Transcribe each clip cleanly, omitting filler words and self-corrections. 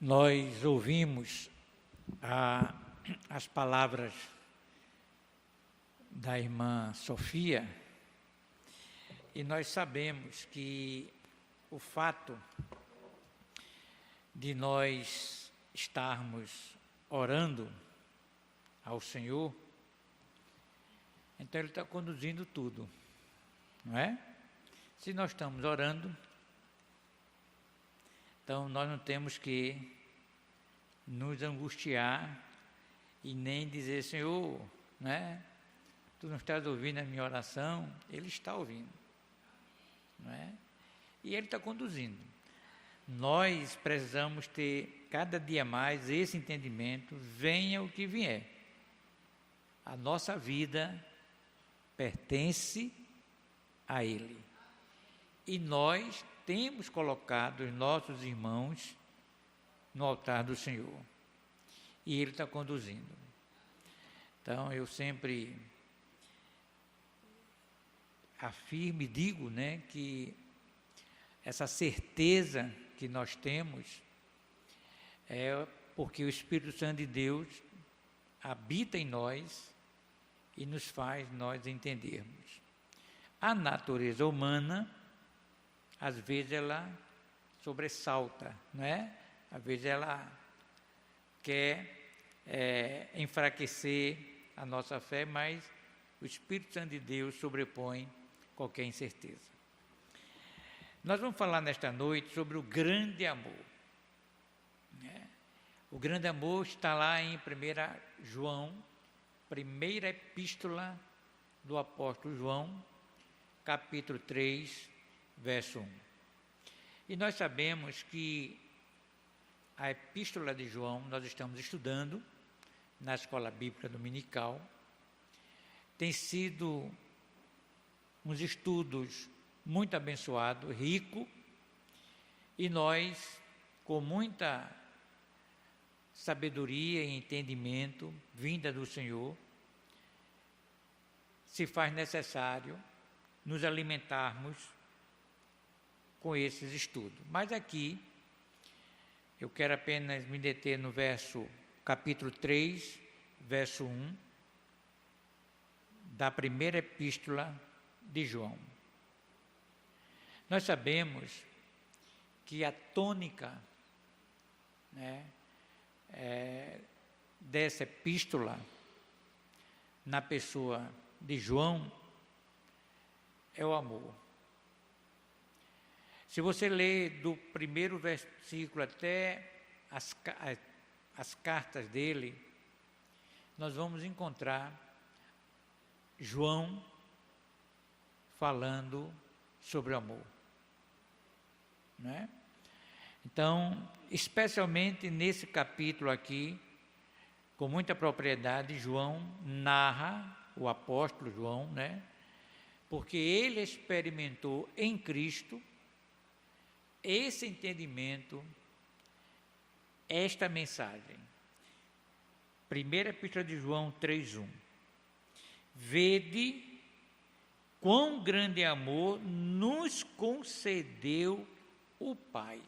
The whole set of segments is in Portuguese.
Nós ouvimos as palavras da irmã Sofia e nós sabemos que o fato de nós estarmos orando ao Senhor, então Ele está conduzindo tudo, não é? Se nós estamos orando, então nós não temos que nos angustiar e nem dizer, Senhor, né? Tu não estás ouvindo a minha oração? Ele está ouvindo, não é? E Ele está conduzindo. Nós precisamos ter cada dia mais esse entendimento, venha o que vier. A nossa vida pertence a Ele. E nós temos colocado os nossos irmãos no altar do Senhor. E Ele está conduzindo. Então, eu sempre afirmo e digo, né, que essa certeza que nós temos é porque o Espírito Santo de Deus habita em nós e nos faz nós entendermos. A natureza humana, às vezes ela sobressalta, não é? Às vezes ela quer enfraquecer a nossa fé, mas o Espírito Santo de Deus sobrepõe qualquer incerteza. Nós vamos falar nesta noite sobre o grande amor. O grande amor está lá em 1 João, primeira epístola do apóstolo João, capítulo 3, verso 1. E nós sabemos que a epístola de João, nós estamos estudando na escola bíblica dominical, tem sido uns estudos muito abençoados, rico, e nós, com muita sabedoria e entendimento, vinda do Senhor, se faz necessário nos alimentarmos com esses estudos. Mas aqui, eu quero apenas me deter no capítulo 3, verso 1, da primeira epístola de João. Nós sabemos que a tônica, né, dessa epístola, na pessoa de João, é o amor. Se você ler do primeiro versículo até as cartas dele, nós vamos encontrar João falando sobre o amor, né? Então, especialmente nesse capítulo aqui, com muita propriedade, João narra, o apóstolo João, né? Porque ele experimentou em Cristo esse entendimento, esta mensagem. Primeira epístola de João 3:1. Vede quão grande amor nos concedeu o Pai,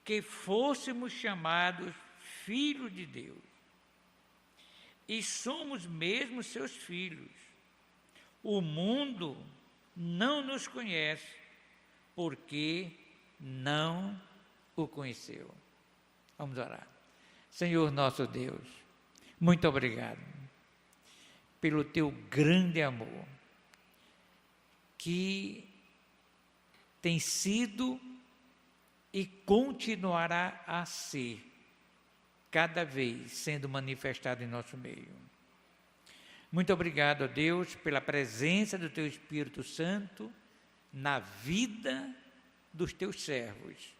que fôssemos chamados filhos de Deus, e somos mesmo seus filhos. O mundo não nos conhece, porque não o conheceu. Vamos orar. Senhor nosso Deus, muito obrigado pelo teu grande amor, que tem sido e continuará a ser, cada vez sendo manifestado em nosso meio. Muito obrigado, Deus, pela presença do teu Espírito Santo na vida dos teus servos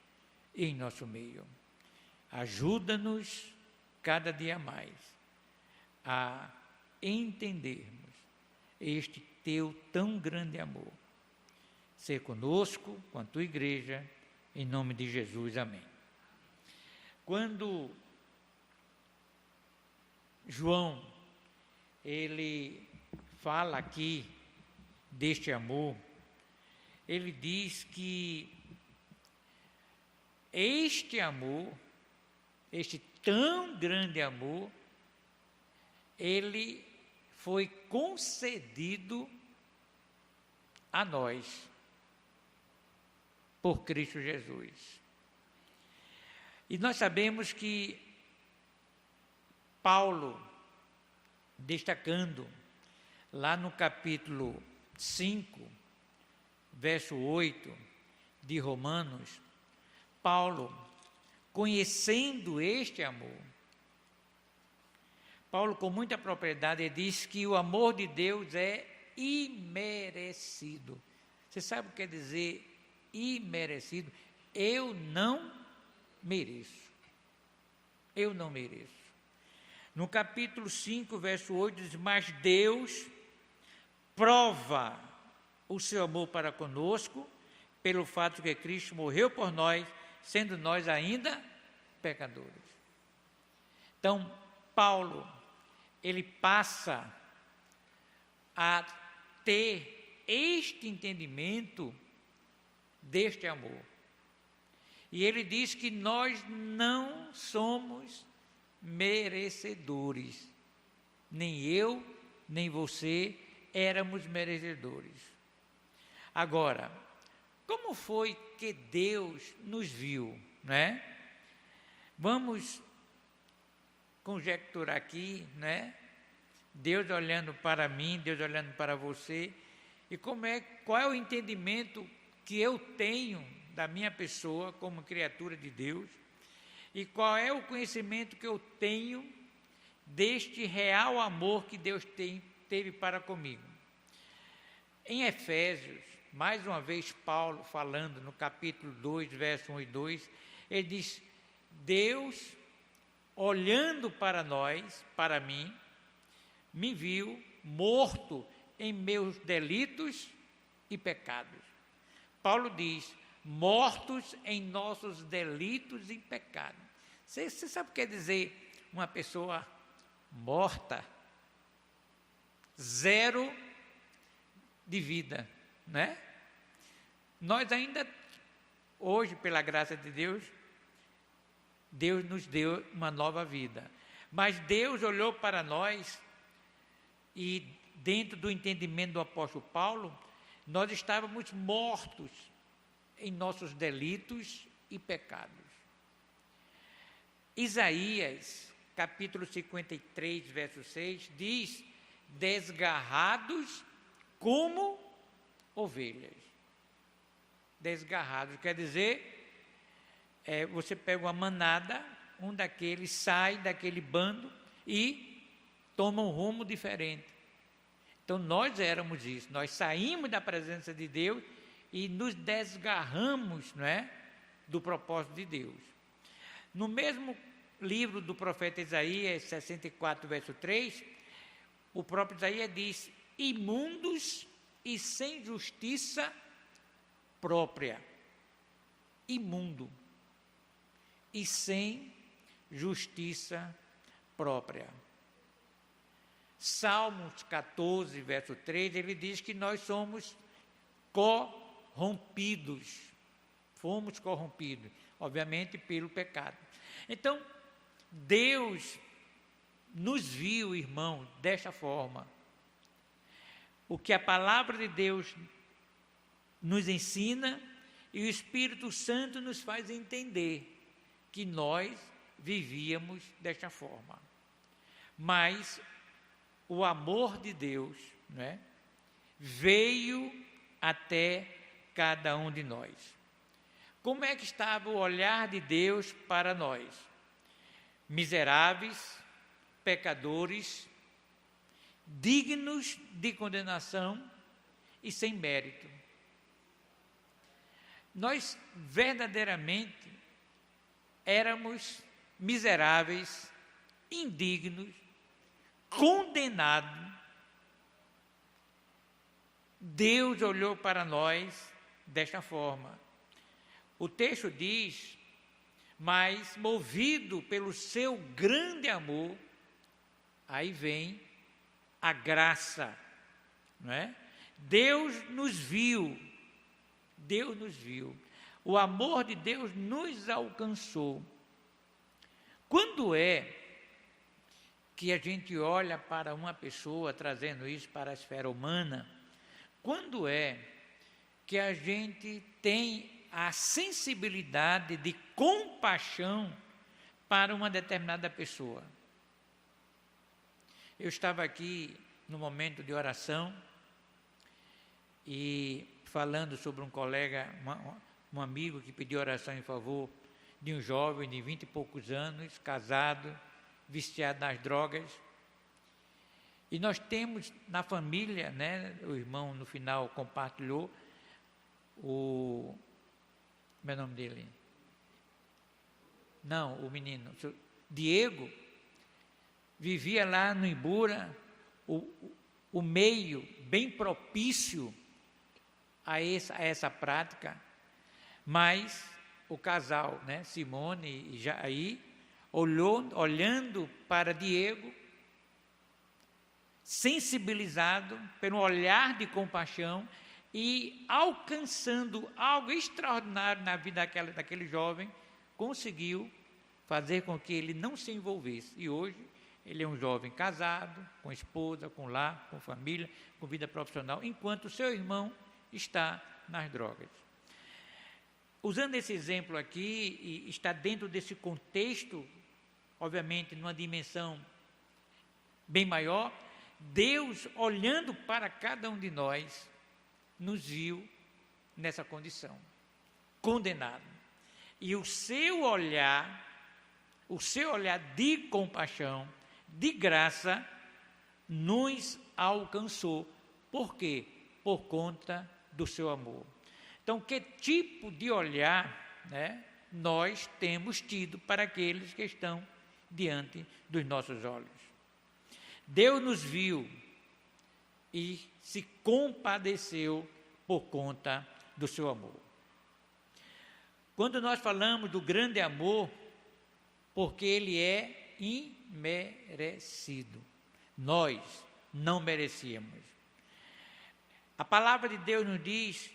em nosso meio. Ajuda-nos cada dia mais a entendermos este teu tão grande amor. Ser conosco, com a tua igreja, em nome de Jesus, amém. Quando João, ele fala aqui deste amor, ele diz que este amor, este tão grande amor, ele foi concedido a nós por Cristo Jesus. E nós sabemos que Paulo, destacando lá no capítulo 5, verso 8 de Romanos, Paulo, conhecendo este amor, Paulo, com muita propriedade, diz que o amor de Deus é imerecido. Você sabe o que quer dizer imerecido? Eu não mereço. Eu não mereço. No capítulo 5, verso 8, diz: mas Deus prova o seu amor para conosco, pelo fato que Cristo morreu por nós, sendo nós ainda pecadores. Então, Paulo, ele passa a ter este entendimento deste amor. E ele diz que nós não somos merecedores. Nem eu, nem você éramos merecedores. Agora, como foi que Deus nos viu, né? Vamos conjecturar aqui, né? Deus olhando para mim, Deus olhando para você, e qual é o entendimento que eu tenho da minha pessoa como criatura de Deus, e qual é o conhecimento que eu tenho deste real amor que Deus teve para comigo. Em Efésios, mais uma vez Paulo falando no capítulo 2, verso 1 e 2, ele diz: Deus, olhando para nós, para mim, me viu morto em meus delitos e pecados. Paulo diz: mortos em nossos delitos e pecados. Você sabe o que quer dizer uma pessoa morta? Zero de vida, né? Nós ainda, hoje, pela graça de Deus, Deus nos deu uma nova vida. Mas Deus olhou para nós e, dentro do entendimento do apóstolo Paulo, nós estávamos mortos em nossos delitos e pecados. Isaías, capítulo 53, verso 6, diz: desgarrados como ovelhas. Desgarrados, quer dizer, você pega uma manada, um daqueles sai daquele bando e toma um rumo diferente. Então nós éramos isso, nós saímos da presença de Deus e nos desgarramos, não é, do propósito de Deus. No mesmo livro do profeta Isaías, 64, verso 3, o próprio Isaías diz: imundos e sem justiça própria. Imundo e sem justiça própria. Salmos 14, verso 3, ele diz que nós somos corrompidos. Fomos corrompidos, obviamente, pelo pecado. Então, Deus nos viu, irmão, desta forma. O que a palavra de Deus nos ensina e o Espírito Santo nos faz entender que nós vivíamos desta forma. Mas o amor de Deus, né, veio até cada um de nós. Como é que estava o olhar de Deus para nós? Miseráveis, pecadores, dignos de condenação e sem mérito. Nós verdadeiramente éramos miseráveis, indignos, condenados. Deus olhou para nós desta forma. O texto diz: mas movido pelo seu grande amor, aí vem a graça, não é? Deus nos viu. O amor de Deus nos alcançou. Quando é que a gente olha para uma pessoa, trazendo isso para a esfera humana, quando é que a gente tem a sensibilidade de compaixão para uma determinada pessoa? Eu estava aqui no momento de oração e falando sobre um colega, um amigo que pediu oração em favor de um jovem de 20 e poucos anos, casado, viciado nas drogas. E nós temos na família, né, o irmão no final compartilhou, como é o nome dele? Não, o menino, Diego, vivia lá no Ibura, o meio bem propício a essa prática, mas o casal, né, Simone e Jair, olhando para Diego, sensibilizado pelo olhar de compaixão e alcançando algo extraordinário na vida daquele jovem, conseguiu fazer com que ele não se envolvesse. E hoje ele é um jovem casado, com esposa, com lar, com família, com vida profissional, enquanto seu irmão está nas drogas. Usando esse exemplo aqui, e está dentro desse contexto, obviamente numa dimensão bem maior, Deus, olhando para cada um de nós, nos viu nessa condição, condenado. E o seu olhar de compaixão, de graça, nos alcançou. Por quê? Por conta do seu amor. Então, que tipo de olhar, né, nós temos tido para aqueles que estão diante dos nossos olhos? Deus nos viu e se compadeceu por conta do seu amor. Quando nós falamos do grande amor, porque ele é imerecido, nós não merecíamos. A palavra de Deus nos diz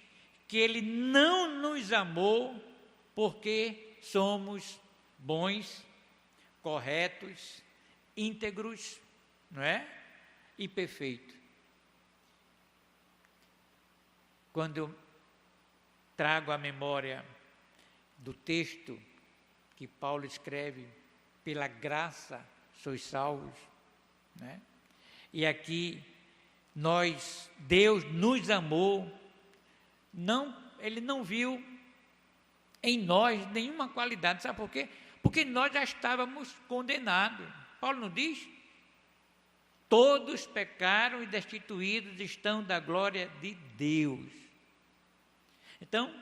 que ele não nos amou porque somos bons, corretos, íntegros, não é? E perfeitos. Quando eu trago à memória do texto que Paulo escreve, pela graça sois salvos, né? E aqui Deus nos amou, ele não viu em nós nenhuma qualidade, sabe por quê? Porque nós já estávamos condenados. Paulo não diz? Todos pecaram e destituídos estão da glória de Deus. Então,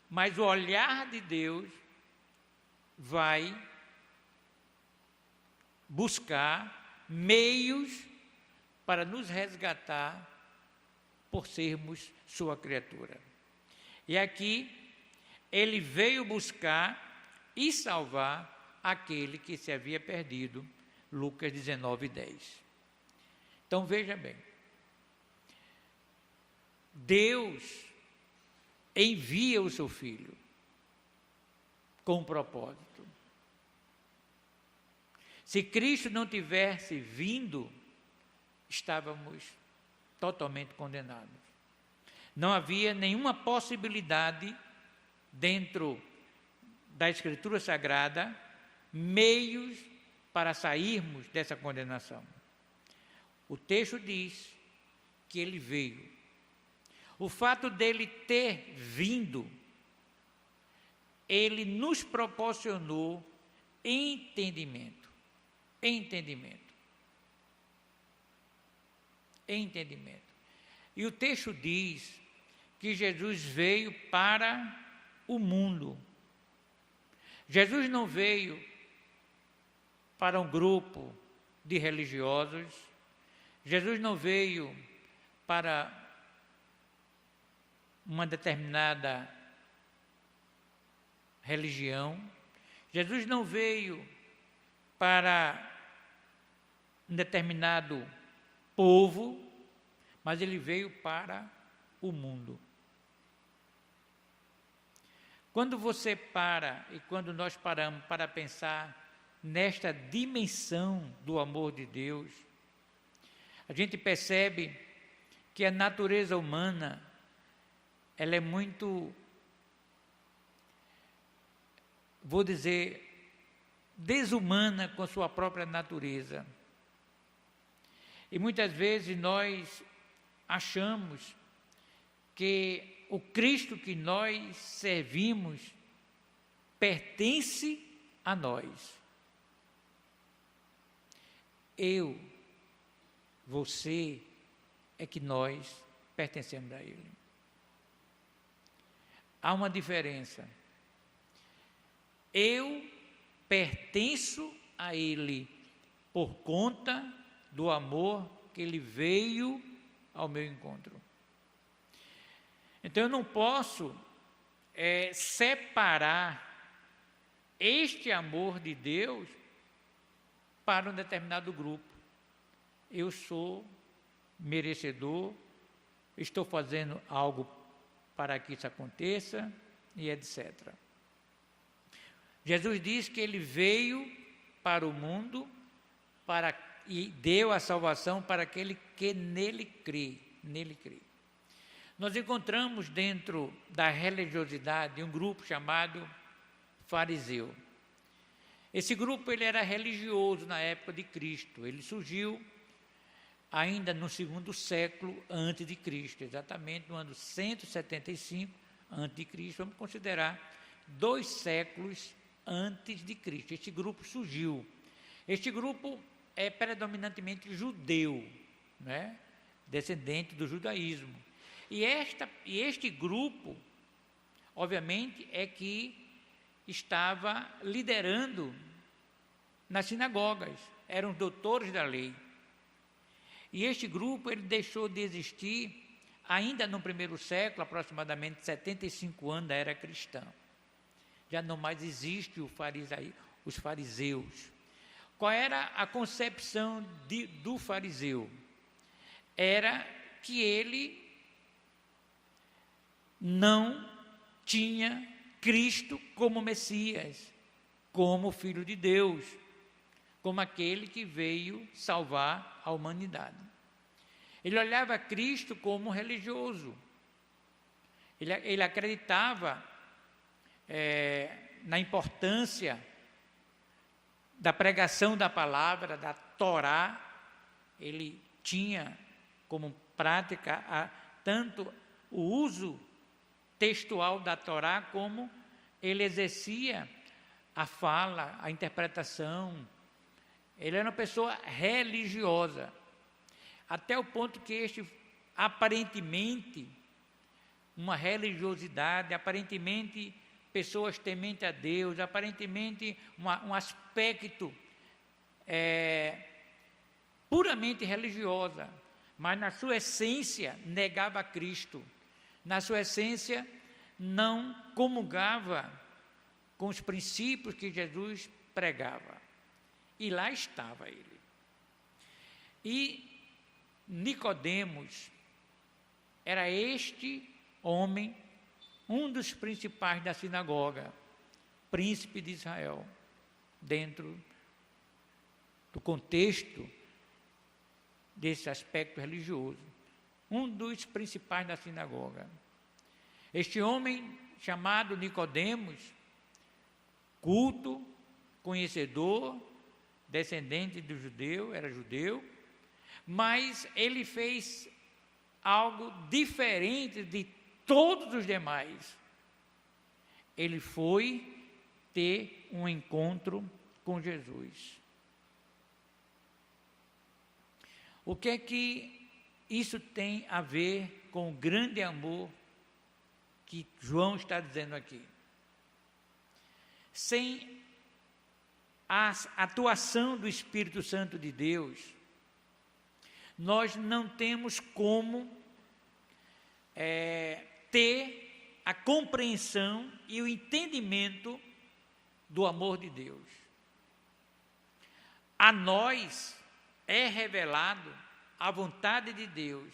mas o olhar de Deus vai buscar meios para nos resgatar por sermos sua criatura. E aqui ele veio buscar e salvar aquele que se havia perdido, Lucas 19:10. Então veja bem, Deus envia o seu Filho com um propósito. Se Cristo não tivesse vindo, estávamos totalmente condenados. Não havia nenhuma possibilidade dentro da Escritura Sagrada, meios para sairmos dessa condenação. O texto diz que ele veio. O fato dele ter vindo, ele nos proporcionou entendimento. Entendimento. E o texto diz que Jesus veio para o mundo. Jesus não veio para um grupo de religiosos. Jesus não veio para uma determinada religião. Jesus não veio para um determinado povo, mas ele veio para o mundo. Quando você para e quando nós paramos para pensar nesta dimensão do amor de Deus, a gente percebe que a natureza humana, ela é muito, vou dizer, desumana com sua própria natureza. E muitas vezes nós achamos que o Cristo que nós servimos pertence a nós. Eu, você, é que nós pertencemos a Ele. Há uma diferença. Eu pertenço a Ele por conta do amor que Ele veio ao meu encontro. Então eu não posso separar este amor de Deus para um determinado grupo. Eu sou merecedor, estou fazendo algo para que isso aconteça e etc. Jesus diz que Ele veio para o mundo e deu a salvação para aquele que nele crê. Nós encontramos dentro da religiosidade um grupo chamado fariseu. Esse grupo ele era religioso na época de Cristo. Ele surgiu ainda no 2º século antes de Cristo, exatamente no ano 175 antes de Cristo. Vamos considerar 2 séculos antes de Cristo. Este grupo surgiu. Este grupo é predominantemente judeu, né? Descendente do judaísmo. E este grupo, obviamente, é que estava liderando nas sinagogas, eram os doutores da lei. E este grupo ele deixou de existir ainda no 1º século, aproximadamente 75 anos da era cristã. Já não mais existe os fariseus. Qual era a concepção do fariseu? Era que ele não tinha Cristo como Messias, como Filho de Deus, como aquele que veio salvar a humanidade. Ele olhava Cristo como religioso. Ele acreditava na importância da pregação da palavra, da Torá. Ele tinha como prática tanto o uso textual da Torá, como ele exercia a fala, a interpretação. Ele era uma pessoa religiosa, até o ponto que aparentemente, uma religiosidade, aparentemente pessoas tementes a Deus, aparentemente um aspecto puramente religiosa, mas na sua essência negava Cristo. Na sua essência, não comungava com os princípios que Jesus pregava. E lá estava ele. E Nicodemos era este homem, um dos principais da sinagoga, príncipe de Israel, dentro do contexto desse aspecto religioso. Um dos principais da sinagoga. Este homem chamado Nicodemos, culto, conhecedor, descendente do judeu, era judeu, mas ele fez algo diferente de todos os demais. Ele foi ter um encontro com Jesus. O que é que isso tem a ver com o grande amor que João está dizendo aqui? Sem a atuação do Espírito Santo de Deus, nós não temos como ter a compreensão e o entendimento do amor de Deus. A nós é revelado a vontade de Deus,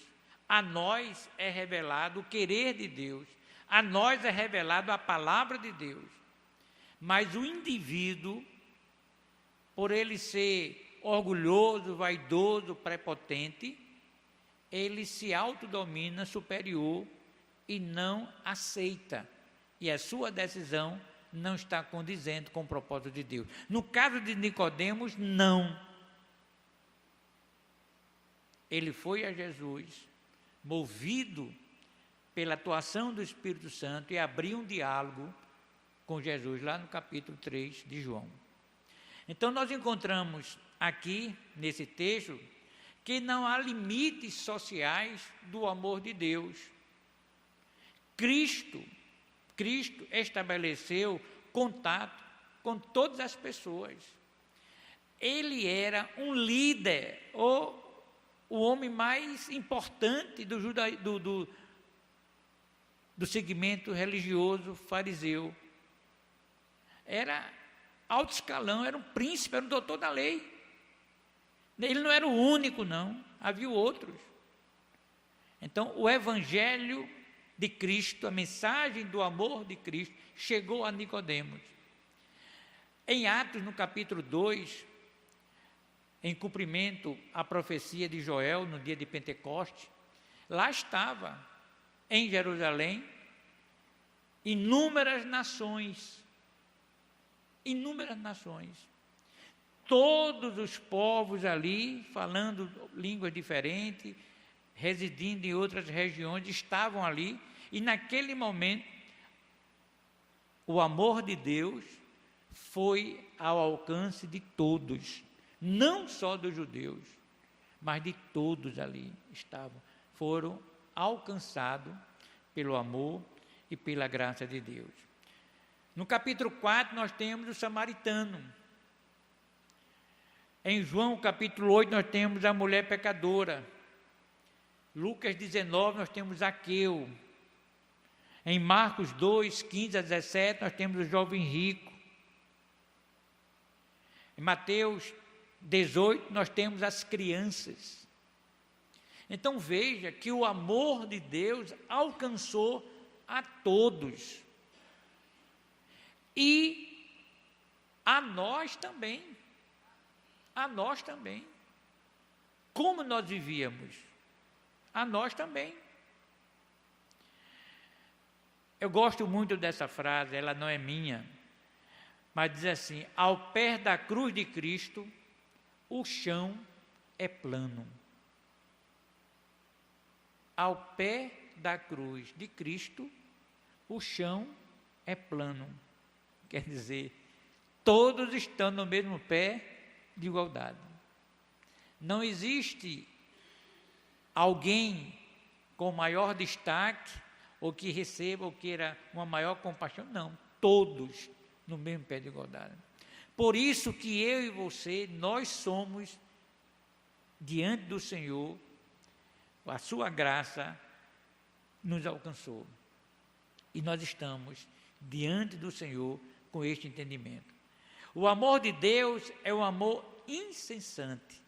a nós é revelado o querer de Deus, A nós é revelado a palavra de Deus. Mas o indivíduo, por ele ser orgulhoso, vaidoso, prepotente, ele se autodomina superior e não aceita. E a sua decisão não está condizente com o propósito de Deus. No caso de Nicodemos, não. Ele foi a Jesus, movido pela atuação do Espírito Santo, e abriu um diálogo com Jesus, lá no capítulo 3 de João. Então, nós encontramos aqui, nesse texto, que não há limites sociais do amor de Deus. Cristo estabeleceu contato com todas as pessoas. Ele era um líder, ou o homem mais importante do segmento religioso fariseu. Era alto escalão, era um príncipe, era um doutor da lei. Ele não era o único, não, havia outros. Então, o evangelho de Cristo, a mensagem do amor de Cristo, chegou a Nicodemos. Em Atos, no capítulo 2, em cumprimento à profecia de Joel, no dia de Pentecoste, lá estava, em Jerusalém, inúmeras nações, todos os povos ali, falando línguas diferentes, residindo em outras regiões, estavam ali, e naquele momento, o amor de Deus foi ao alcance de todos, não só dos judeus, mas de todos ali foram alcançados pelo amor e pela graça de Deus. No capítulo 4, nós temos o samaritano. Em João, capítulo 8, nós temos a mulher pecadora. Lucas 19, nós temos Zaqueu. Em Marcos 2, 15 a 17, nós temos o jovem rico. Em Mateus 18, nós temos as crianças. Então veja que o amor de Deus alcançou a todos. E a nós também. A nós também. Como nós vivíamos? A nós também. Eu gosto muito dessa frase, ela não é minha, mas diz assim: ao pé da cruz de Cristo, o chão é plano. Ao pé da cruz de Cristo, o chão é plano. Quer dizer, todos estão no mesmo pé de igualdade. Não existe alguém com maior destaque, ou que receba, ou queira uma maior compaixão. Não, todos no mesmo pé de igualdade. Por isso que eu e você, nós somos, diante do Senhor, a sua graça nos alcançou. E nós estamos diante do Senhor com este entendimento. O amor de Deus é um amor incessante.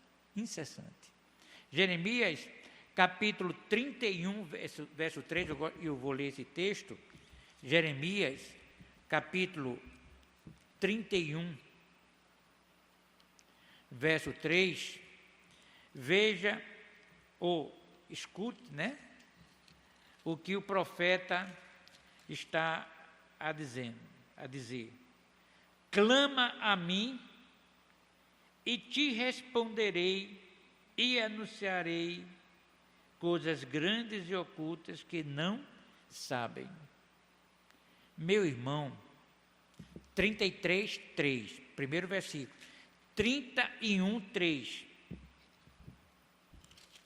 Jeremias, capítulo 31, verso 3, eu vou ler esse texto. Jeremias, capítulo 31, verso 3. Veja, ou escute, o que o profeta está a dizer. Clama a mim e te responderei e anunciarei coisas grandes e ocultas que não sabem. Meu irmão, 33, 3, primeiro versículo. 31, 3.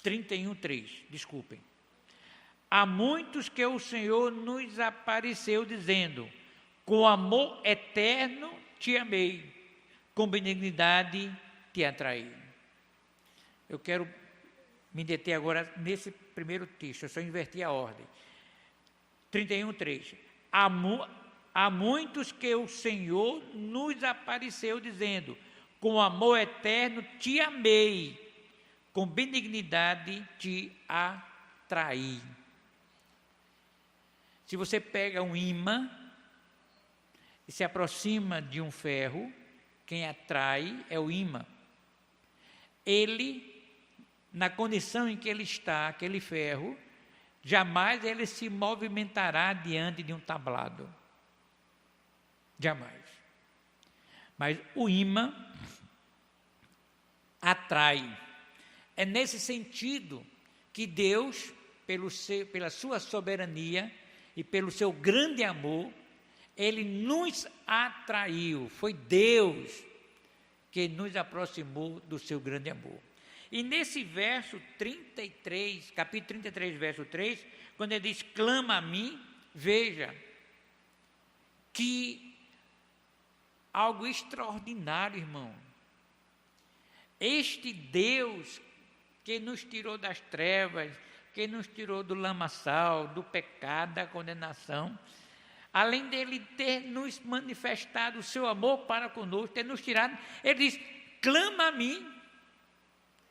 31, 3, desculpem. Há muitos que o Senhor nos apareceu dizendo: com amor eterno te amei, com benignidade te atraí. Eu quero me deter agora nesse primeiro texto, eu só inverti a ordem. 31, 3. Há muitos que o Senhor nos apareceu dizendo: com amor eterno te amei, com benignidade te atraí. Se você pega um ímã e se aproxima de um ferro, quem atrai é o ímã. Ele, na condição em que ele está, aquele ferro, jamais ele se movimentará diante de um tablado. Jamais. Mas o ímã atrai. É nesse sentido que Deus, pela sua soberania e pelo seu grande amor, Ele nos atraiu. Foi Deus que nos aproximou do seu grande amor. E nesse verso 33, capítulo 33, verso 3, quando ele diz, clama a mim, veja que algo extraordinário, irmão. Este Deus que nos tirou das trevas, que nos tirou do lamaçal, do pecado, da condenação, além dele ter nos manifestado o seu amor para conosco, ter nos tirado, ele diz, clama a mim,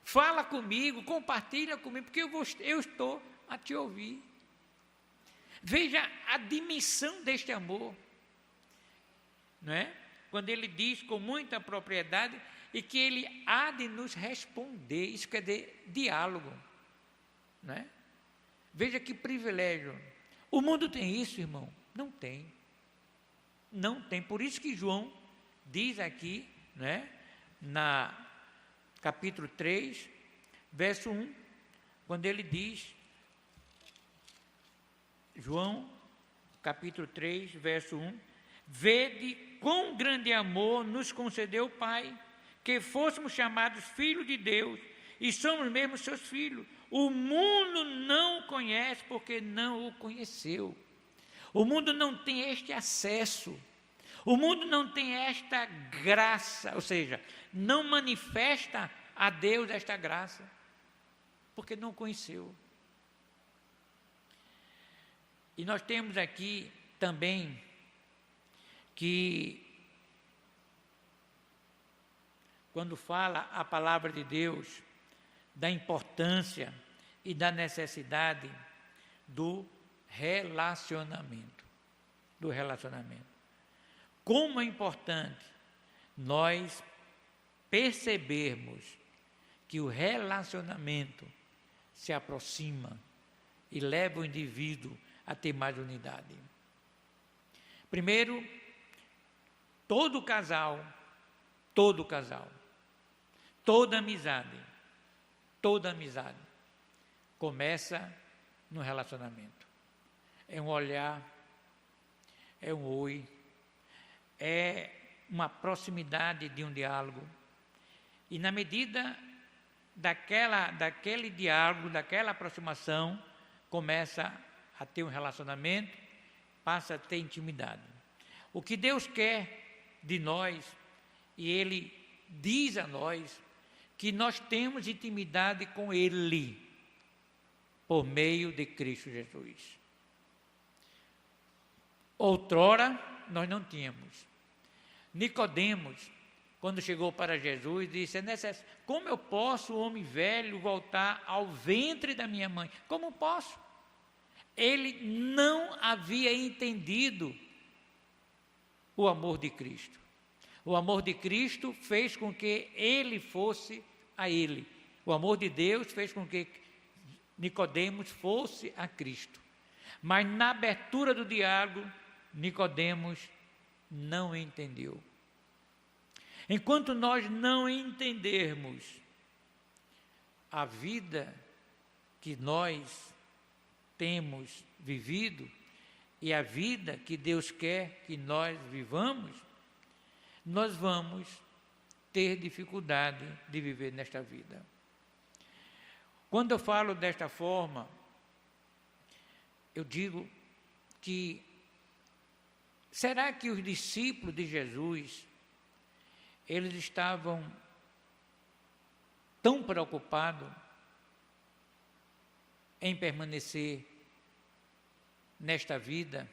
fala comigo, compartilha comigo, porque eu estou a te ouvir. Veja a dimensão deste amor, não é? Quando ele diz com muita propriedade e que ele há de nos responder, isso quer dizer diálogo, não é? Veja que privilégio. O mundo tem isso, irmão? Não tem. Não tem. Por isso que João diz aqui, não é? Na capítulo 3, verso 1, quando ele diz, João, capítulo 3, verso 1, vede quão grande amor nos concedeu o Pai, que fôssemos chamados filhos de Deus, e somos mesmo seus filhos. O mundo não o conhece porque não o conheceu. O mundo não tem este acesso. O mundo não tem esta graça, ou seja, não manifesta a Deus esta graça, porque não conheceu. E nós temos aqui também que, quando fala a palavra de Deus, da importância e da necessidade do relacionamento. Do relacionamento. Como é importante nós percebermos que o relacionamento se aproxima e leva o indivíduo a ter mais unidade. Primeiro, todo casal, toda amizade começa no relacionamento. É um olhar, é um oi, é uma proximidade de um diálogo. E na medida daquele diálogo, daquela aproximação, começa a ter um relacionamento, passa a ter intimidade. O que Deus quer de nós, e Ele diz a nós, que nós temos intimidade com Ele, por meio de Cristo Jesus. Outrora, nós não tínhamos. Nicodemos, quando chegou para Jesus, disse, como eu posso, homem velho, voltar ao ventre da minha mãe? Como posso? Ele não havia entendido o amor de Cristo. O amor de Cristo fez com que ele fosse a Ele. O amor de Deus fez com que Nicodemos fosse a Cristo. Mas na abertura do diálogo, Nicodemos não entendeu. Enquanto nós não entendermos a vida que nós temos vivido e a vida que Deus quer que nós vivamos, nós vamos ter dificuldade de viver nesta vida. Quando eu falo desta forma, eu digo que será que os discípulos de Jesus, eles estavam tão preocupados em permanecer nesta vida,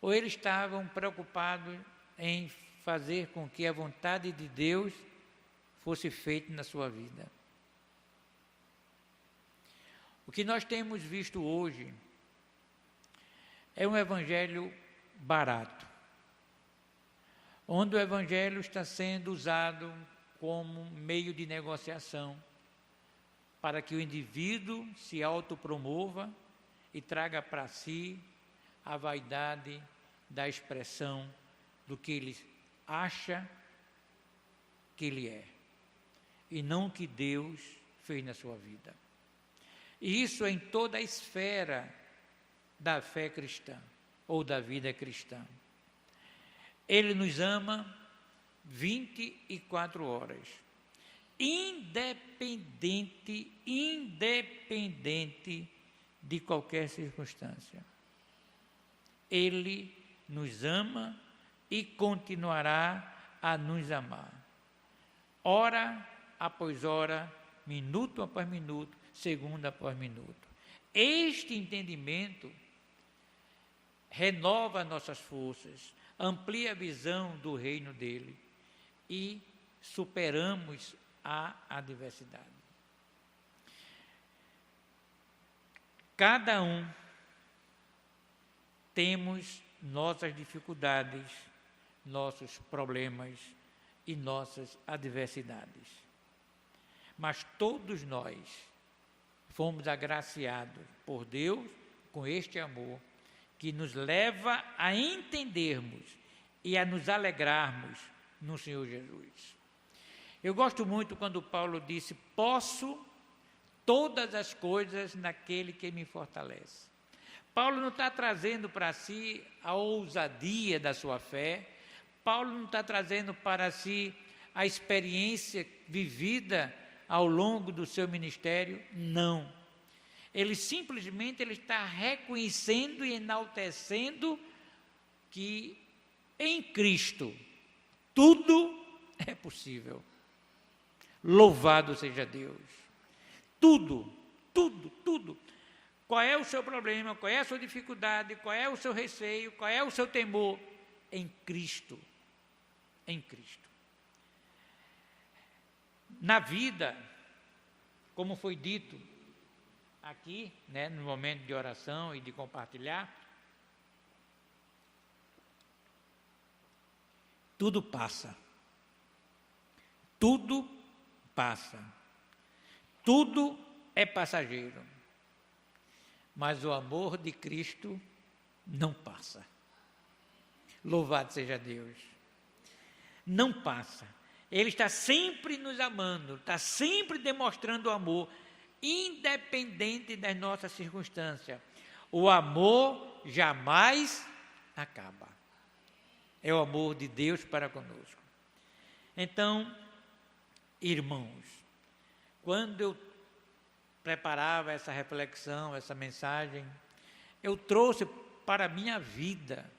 ou eles estavam preocupados em fazer com que a vontade de Deus fosse feita na sua vida? O que nós temos visto hoje é um evangelho barato, onde o evangelho está sendo usado como meio de negociação para que o indivíduo se autopromova e traga para si a vaidade da expressão do que ele acha que ele é, e não o que Deus fez na sua vida. E isso em toda a esfera da fé cristã, ou da vida cristã. Ele nos ama 24 horas, independente de qualquer circunstância. Ele nos ama e continuará a nos amar, hora após hora, minuto após minuto, segundo após minuto. Este entendimento renova nossas forças, amplia a visão do reino dele e superamos a adversidade. Cada um temos nossas dificuldades, nossos problemas e nossas adversidades. Mas todos nós fomos agraciados por Deus com este amor que nos leva a entendermos e a nos alegrarmos no Senhor Jesus. Eu gosto muito quando Paulo disse: posso todas as coisas naquele que me fortalece. Paulo não está trazendo para si a ousadia da sua fé, Paulo não está trazendo para si a experiência vivida ao longo do seu ministério, não. Ele simplesmente está reconhecendo e enaltecendo que em Cristo tudo é possível. Louvado seja Deus. Tudo. Qual é o seu problema, qual é a sua dificuldade, qual é o seu receio, qual é o seu temor? Em Cristo. Em Cristo. Na vida, como foi dito aqui, no momento de oração e de compartilhar, tudo passa. Tudo passa. Tudo é passageiro. Mas o amor de Cristo não passa. Louvado seja Deus. Não passa. Ele está sempre nos amando, está sempre demonstrando o amor, independente das nossas circunstâncias. O amor jamais acaba. É o amor de Deus para conosco. Então, irmãos, quando eu preparava essa reflexão, essa mensagem, eu trouxe para a minha vida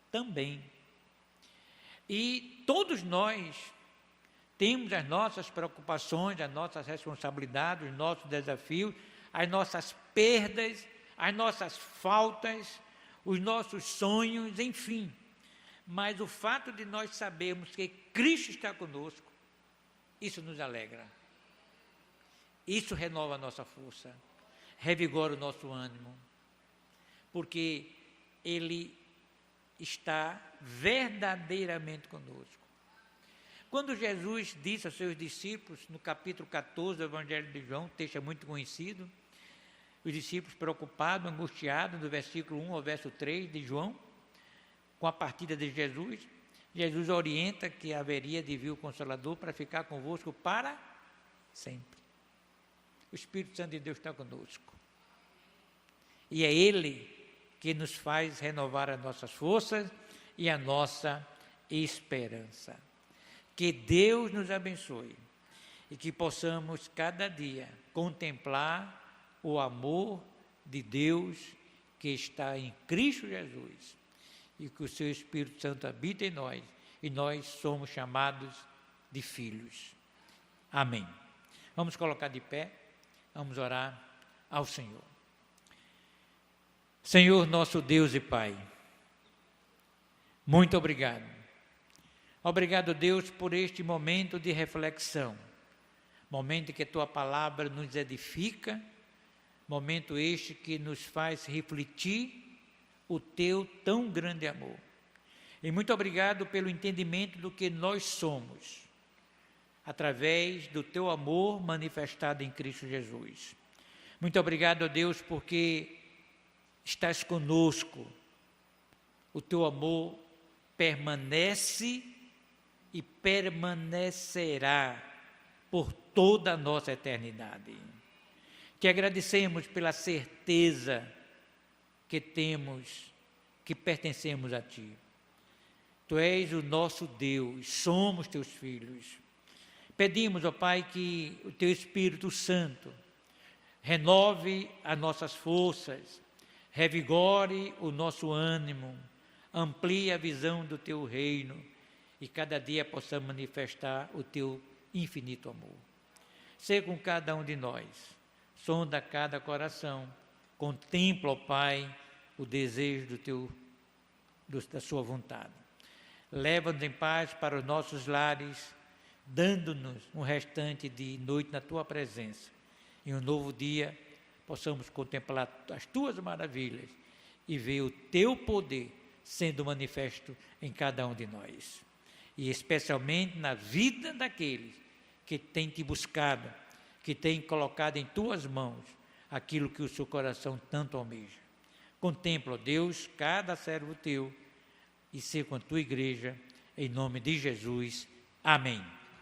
também. E todos nós temos as nossas preocupações, as nossas responsabilidades, os nossos desafios, as nossas perdas, as nossas faltas, os nossos sonhos, enfim. Mas o fato de nós sabermos que Cristo está conosco, isso nos alegra. Isso renova a nossa força, revigora o nosso ânimo, porque Ele está verdadeiramente conosco. Quando Jesus disse aos seus discípulos, no capítulo 14 do Evangelho de João, texto muito conhecido, os discípulos preocupados, angustiados, do versículo 1 ao verso 3 de João, com a partida de Jesus, Jesus orienta que haveria de vir o Consolador para ficar convosco para sempre. O Espírito Santo de Deus está conosco. E é Ele que nos faz renovar as nossas forças e a nossa esperança. Que Deus nos abençoe e que possamos cada dia contemplar o amor de Deus que está em Cristo Jesus e que o seu Espírito Santo habita em nós e nós somos chamados de filhos. Amém. Vamos colocar de pé, vamos orar ao Senhor. Senhor, nosso Deus e Pai, muito obrigado. Obrigado, Deus, por este momento de reflexão, momento que a Tua Palavra nos edifica, momento este que nos faz refletir o teu tão grande amor. E muito obrigado pelo entendimento do que nós somos, através do teu amor manifestado em Cristo Jesus. Muito obrigado, ó Deus, porque estás conosco. O teu amor permanece e permanecerá por toda a nossa eternidade. Te agradecemos pela certeza que temos, que pertencemos a Ti. Tu és o nosso Deus, somos Teus filhos. Pedimos, ó Pai, que o Teu Espírito Santo renove as nossas forças, revigore o nosso ânimo, amplie a visão do Teu reino e cada dia possamos manifestar o Teu infinito amor. Seja com cada um de nós, sonda cada coração, contempla, ó Pai, o desejo da Sua vontade. Leva-nos em paz para os nossos lares, dando-nos um restante de noite na Tua presença. E um novo dia possamos contemplar as Tuas maravilhas e ver o Teu poder sendo manifesto em cada um de nós. E especialmente na vida daqueles que têm Te buscado, que têm colocado em Tuas mãos aquilo que o seu coração tanto almeja. Contempla, ó Deus, cada servo Teu e ser com a Tua igreja, em nome de Jesus. Amém.